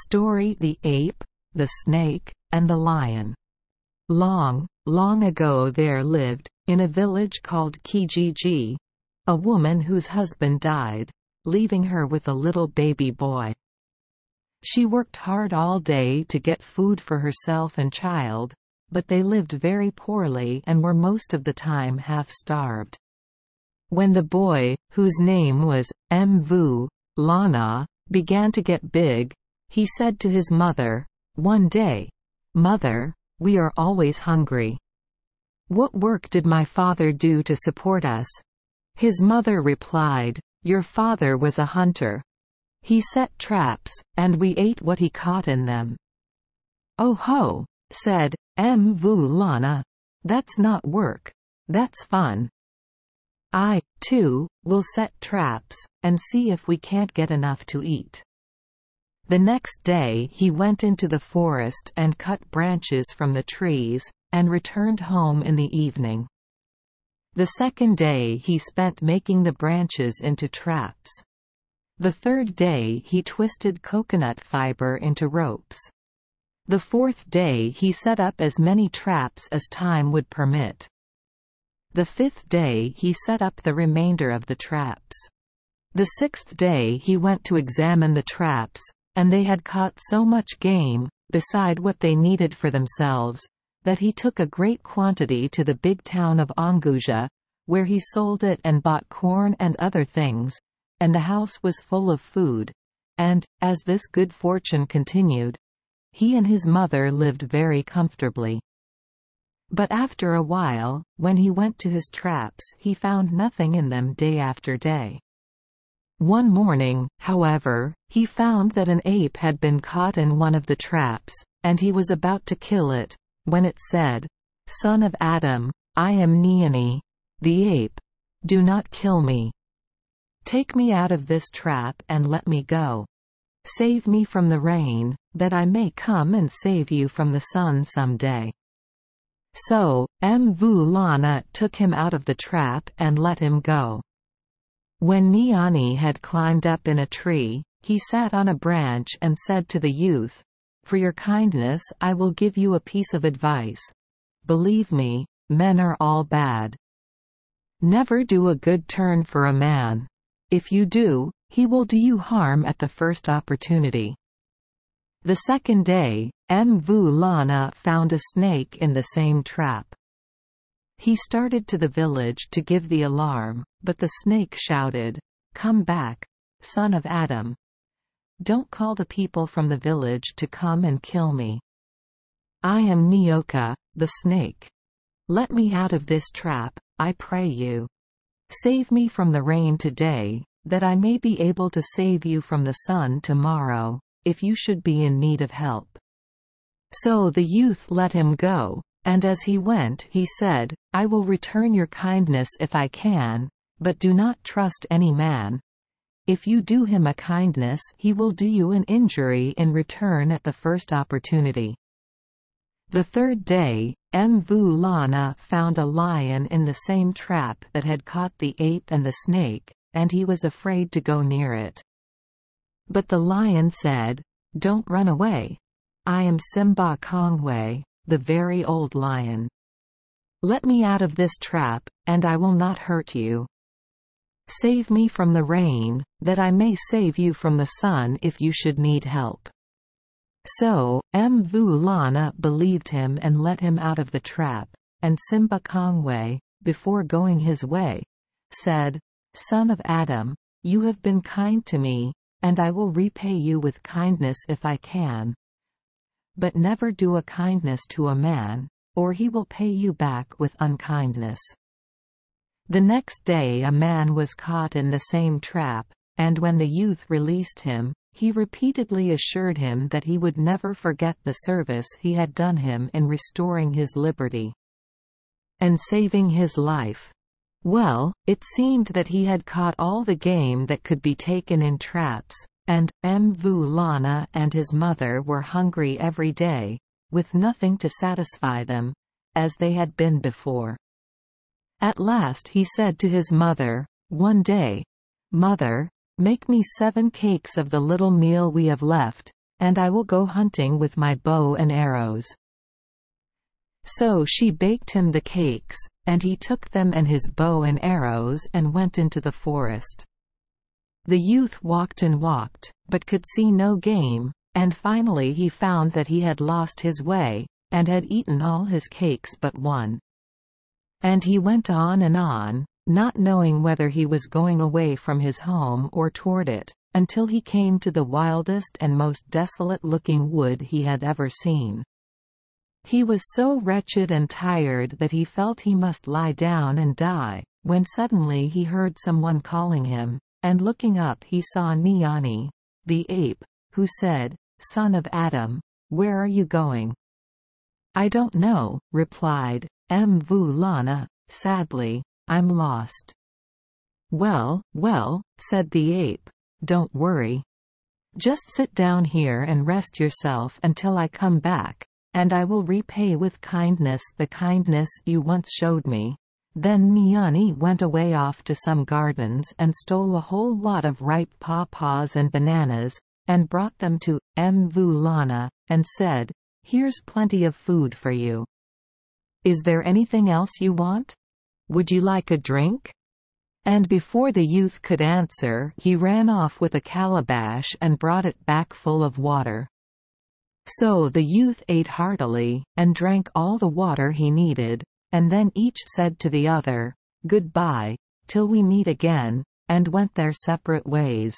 Story: The Ape, the Snake, and the Lion. Long, long ago there lived, in a village called Kijiji, a woman whose husband died, leaving her with a little baby boy. She worked hard all day to get food for herself and child, but they lived very poorly and were most of the time half-starved. When the boy, whose name was Mvu Lana, began to get big, he said to his mother, one day, "Mother, we are always hungry. What work did my father do to support us?" His mother replied, "Your father was a hunter. He set traps, and we ate what he caught in them." "Oh ho," said Mvu Lana. "That's not work. That's fun. I, too, will set traps, and see if we can't get enough to eat." The next day he went into the forest and cut branches from the trees, and returned home in the evening. The second day he spent making the branches into traps. The third day he twisted coconut fiber into ropes. The fourth day he set up as many traps as time would permit. The fifth day he set up the remainder of the traps. The sixth day he went to examine the traps, and they had caught so much game, beside what they needed for themselves, that he took a great quantity to the big town of Onguja, where he sold it and bought corn and other things, and the house was full of food, and, as this good fortune continued, he and his mother lived very comfortably. But after a while, when he went to his traps, he found nothing in them day after day. One morning, however, he found that an ape had been caught in one of the traps, and he was about to kill it, when it said, "Son of Adam, I am Neani, the ape. Do not kill me. Take me out of this trap and let me go. Save me from the rain, that I may come and save you from the sun someday." So, Mvu Lana took him out of the trap and let him go. When Neani had climbed up in a tree, he sat on a branch and said to the youth, "For your kindness I will give you a piece of advice. Believe me, men are all bad. Never do a good turn for a man. If you do, he will do you harm at the first opportunity." The second day, Mvu Lana found a snake in the same trap. He started to the village to give the alarm, but the snake shouted, "Come back, son of Adam. Don't call the people from the village to come and kill me. I am Nyoka, the snake. Let me out of this trap, I pray you. Save me from the rain today, that I may be able to save you from the sun tomorrow, if you should be in need of help." So the youth let him go, and as he went he said, "I will return your kindness if I can, but do not trust any man. If you do him a kindness he will do you an injury in return at the first opportunity." The third day, Mvu Lana found a lion in the same trap that had caught the ape and the snake, and he was afraid to go near it. But the lion said, "Don't run away. I am Simba Kongwe, the very old lion. Let me out of this trap, and I will not hurt you. Save me from the rain, that I may save you from the sun if you should need help." So, Mvu Lana believed him and let him out of the trap, and Simba Kongwe, before going his way, said, "Son of Adam, you have been kind to me, and I will repay you with kindness if I can. But never do a kindness to a man, or he will pay you back with unkindness." The next day a man was caught in the same trap, and when the youth released him, he repeatedly assured him that he would never forget the service he had done him in restoring his liberty and saving his life. Well, it seemed that he had caught all the game that could be taken in traps, and Mvu Lana and his mother were hungry every day, with nothing to satisfy them, as they had been before. At last he said to his mother, one day, "Mother, make me 7 cakes of the little meal we have left, and I will go hunting with my bow and arrows." So she baked him the cakes, and he took them and his bow and arrows and went into the forest. The youth walked and walked, but could see no game, and finally he found that he had lost his way, and had eaten all his cakes but one. And he went on, not knowing whether he was going away from his home or toward it, until he came to the wildest and most desolate-looking wood he had ever seen. He was so wretched and tired that he felt he must lie down and die, when suddenly he heard someone calling him, and looking up he saw Niani, the ape, who said, "Son of Adam, where are you going?" "I don't know," replied Mvulana, sadly, "I'm lost." Well, said the ape, "don't worry. Just sit down here and rest yourself until I come back, and I will repay with kindness the kindness you once showed me." Then Niani went away off to some gardens and stole a whole lot of ripe pawpaws and bananas, and brought them to Mvulana, and said, "Here's plenty of food for you. Is there anything else you want? Would you like a drink?" And before the youth could answer, he ran off with a calabash and brought it back full of water. So the youth ate heartily, and drank all the water he needed, and then each said to the other, "Goodbye, till we meet again," and went their separate ways.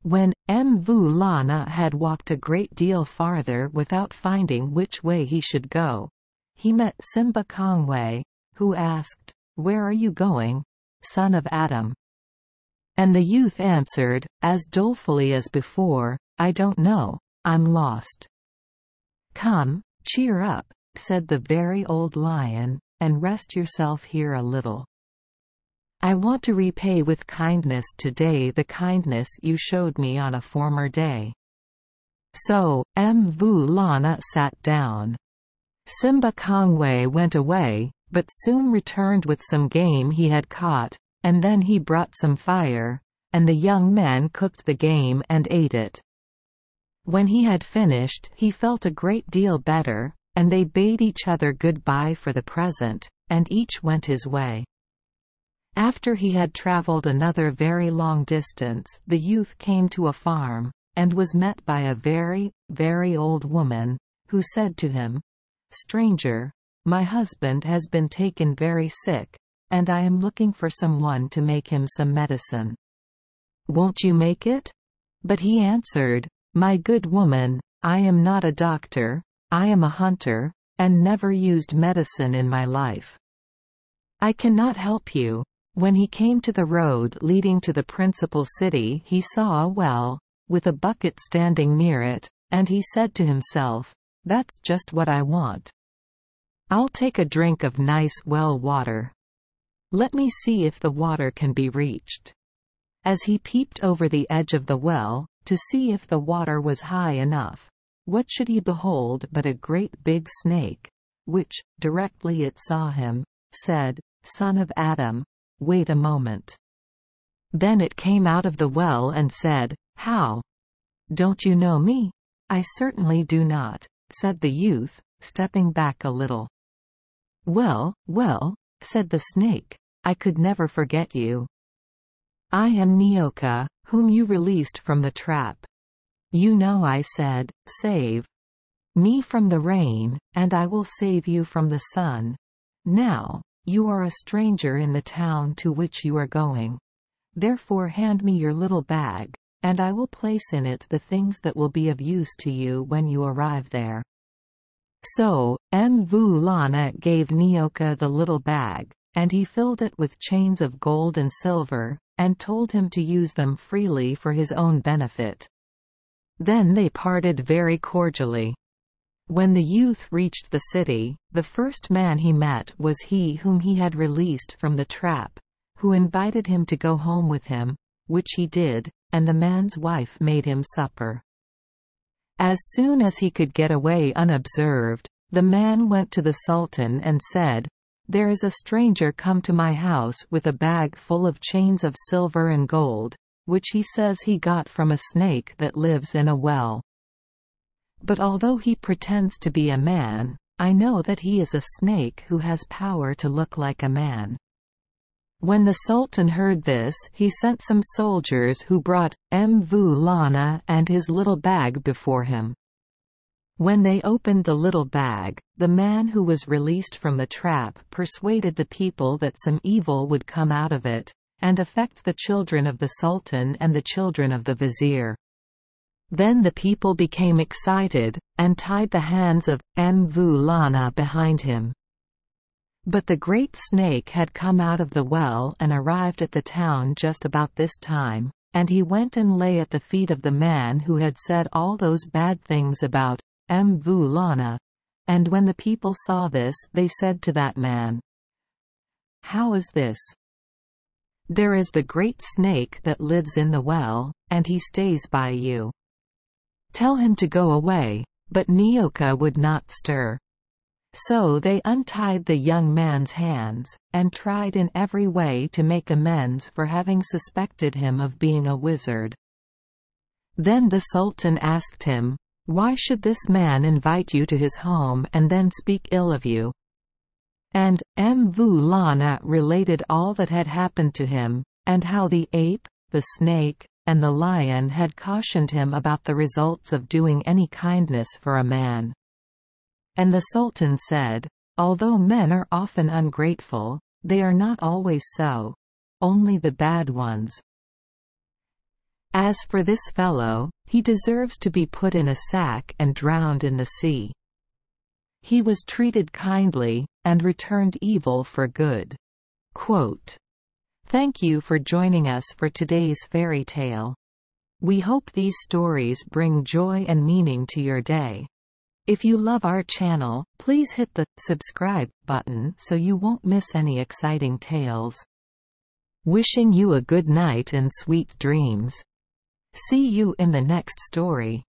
When Mvulana had walked a great deal farther without finding which way he should go, he met Simba Kongwe, who asked, "Where are you going, son of Adam?" And the youth answered, as dolefully as before, "I don't know, I'm lost." "Come, cheer up," said the very old lion, "and rest yourself here a little. I want to repay with kindness today the kindness you showed me on a former day." So, Mvulana sat down. Simba Kongwe went away, but soon returned with some game he had caught, and then he brought some fire, and the young man cooked the game and ate it. When he had finished, he felt a great deal better, and they bade each other goodbye for the present, and each went his way. After he had traveled another very long distance, the youth came to a farm, and was met by a very, very old woman, who said to him, "Stranger, my husband has been taken very sick, and I am looking for someone to make him some medicine. Won't you make it?" But he answered, "My good woman, I am not a doctor, I am a hunter, and never used medicine in my life. I cannot help you." When he came to the road leading to the principal city, he saw a well, with a bucket standing near it, and he said to himself, "That's just what I want. I'll take a drink of nice well water. Let me see if the water can be reached." As he peeped over the edge of the well, to see if the water was high enough, what should he behold but a great big snake, which, directly it saw him, said, "Son of Adam, wait a moment." Then it came out of the well and said, "How? Don't you know me?" "I certainly do not," said the youth, stepping back a little. Well, said the snake, "I could never forget you. I am Nyoka, whom you released from the trap. You know I said, 'Save me from the rain, and I will save you from the sun.' Now, you are a stranger in the town to which you are going. Therefore hand me your little bag, and I will place in it the things that will be of use to you when you arrive there." So, Mvulana gave Nyoka the little bag, and he filled it with chains of gold and silver, and told him to use them freely for his own benefit. Then they parted very cordially. When the youth reached the city, the first man he met was he whom he had released from the trap, who invited him to go home with him, which he did, and the man's wife made him supper. As soon as he could get away unobserved, the man went to the Sultan and said, "There is a stranger come to my house with a bag full of chains of silver and gold, which he says he got from a snake that lives in a well. But although he pretends to be a man, I know that he is a snake who has power to look like a man." When the Sultan heard this, he sent some soldiers who brought Mvulana and his little bag before him. When they opened the little bag, the man who was released from the trap persuaded the people that some evil would come out of it, and affect the children of the Sultan and the children of the vizier. Then the people became excited, and tied the hands of Mvulana behind him. But the great snake had come out of the well and arrived at the town just about this time, and he went and lay at the feet of the man who had said all those bad things about Mvulana. And when the people saw this, they said to that man, "How is this? There is the great snake that lives in the well, and he stays by you. Tell him to go away." But Nyoka would not stir. So they untied the young man's hands, and tried in every way to make amends for having suspected him of being a wizard. Then the Sultan asked him, "Why should this man invite you to his home and then speak ill of you?" And Mvulana related all that had happened to him, and how the ape, the snake, and the lion had cautioned him about the results of doing any kindness for a man. And the Sultan said, "Although men are often ungrateful, they are not always so. Only the bad ones. As for this fellow, he deserves to be put in a sack and drowned in the sea. He was treated kindly, and returned evil for good." Quote. Thank you for joining us for today's fairy tale. We hope these stories bring joy and meaning to your day. If you love our channel, please hit the subscribe button so you won't miss any exciting tales. Wishing you a good night and sweet dreams. See you in the next story.